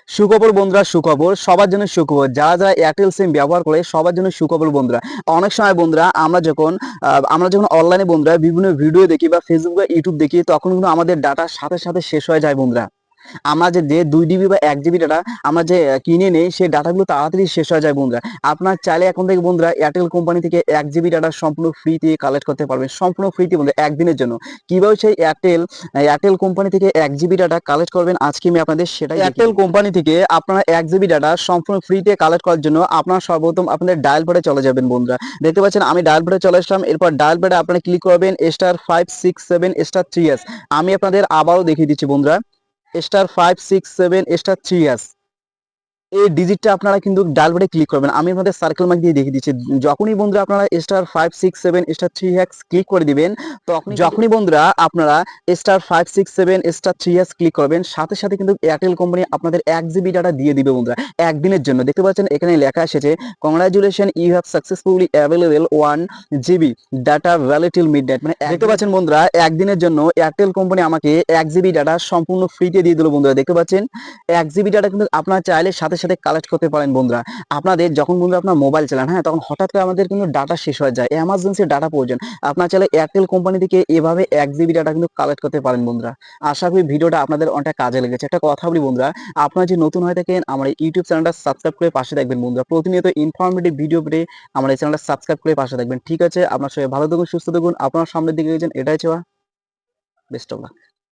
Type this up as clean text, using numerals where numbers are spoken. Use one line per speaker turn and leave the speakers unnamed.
সুখবর বন্ধুরা, সুখবর সবার জন্য সুখবর। যারা যারা এয়ারটেল সিম ব্যবহার করে সবার জন্য সুখবর বন্ধুরা। অনেক সময় বন্ধুরা আমরা যখন অনলাইনে বন্ধুরা বিভিন্ন ভিডিও দেখি বা ফেসবুক বা ইউটিউব দেখি, তখন কিন্তু আমাদের ডাটা সাথে সাথে শেষ হয়ে যায় বন্ধুরা। আমরা যে 2 জিবি বা 1 জিবি ডাটা আমরা যে কিনে নেই, সেই ডাটাগুলো তাড়াতাড়ি শেষ হয়ে যায় বন্ধুরা। আপনার চাইলে এখন থেকে বন্ধুরা এয়ারটেল কোম্পানি থেকে 1 জিবি ডাটা সম্পূর্ণ ফ্রিতে কালেক্ট করতে পারবেন, সম্পূর্ণ ফ্রিতে বন্ধুরা, একদিনের জন্য। কিভাবে সেই এয়ারটেল কোম্পানি থেকে 1 জিবি ডাটা কালেক্ট করবেন, আজকে আমি আপনাদের সেটাই এয়ারটেল কোম্পানি থেকে আপনারা 1 জিবি ডাটা সম্পূর্ণ ফ্রিতে কালেক্ট করার জন্য আপনারা সর্বপ্রথম আপনাদের ডায়াল প্যাডে চলে যাবেন বন্ধুরা। দেখতে পাচ্ছেন আমি ডায়াল প্যাডে চলে আসলাম। এরপর ডায়াল প্যাডে আপনারা ক্লিক করবেন *567*3#। আমি আপনাদের আবারও দেখিয়ে দিচ্ছি বন্ধুরা, *567*3#। এই ডিজিটটা আপনারা কিন্তু ডায়াল প্যাডে ক্লিক করবেন। আমি আপনাদের সার্কেল মার্ক দিয়ে দেখিয়ে দিচ্ছি। যখনই বন্ধুরা আপনারা *567*3# ক্লিক করে দিবেন, যখনই বন্ধুরা আপনারা *567*3# ক্লিক করবেন, সাথে সাথে কিন্তু এয়ারটেল কোম্পানি আপনাদের 1 জিবি ডাটা দিয়ে দিবে বন্ধুরা, একদিনের জন্য। দেখতে পাচ্ছেন এখানে লেখা এসেছে, congratulation, you have successfully available 1 GB data valid till midnight. মানে দেখতে পাচ্ছেন বন্ধুরা, একদিনের জন্য এয়ারটেল কোম্পানি আমাকে 1 জিবি ডাটা সম্পূর্ণ ফ্রিতে দিয়ে দিল বন্ধুরা। দেখতে পাচ্ছেন 1 জিবি ডাটা কিন্তু আপনারা চাইলে সাথে সাথে কালেক্ট করতে পারেন বন্ধুরা। আপনাদের যখন বন্ধুরা আপনার মোবাইল চালান, হ্যাঁ, তখন হঠাৎ করে আমাদের কিন্তু ডাটা শেষ হয়ে যায়, এমার্জেন্সি ডাটা প্রয়োজন। আপনার চাইলে এয়ারটেল কোম্পানি থেকে এভাবে 1 জিবি ডাটা কিন্তু কালেক্ট করতে পারেন বন্ধুরা। আশা করি ভিডিওটা আপনাদের অনেকটা কাজে লেগেছে। একটা কথা বলি বন্ধুরা, আপনারা যে নতুন হয়ে থাকেন আমার এই ইউটিউব চ্যানেলটা সাবস্ক্রাইব করে পাশে থাকবেন বন্ধুরা। প্রতিনিয়ত ইনফরমেটিভ ভিডিও পেতে আমার এই চ্যানেলটা সাবস্ক্রাইব করে পাশে থাকবেন। ঠিক আছে, আপনার সবাই ভালো থাকুন, সুস্থ থাকুন, আপনার সামনের দিকে গেছেন, এটাই চাওয়া। Best of luck.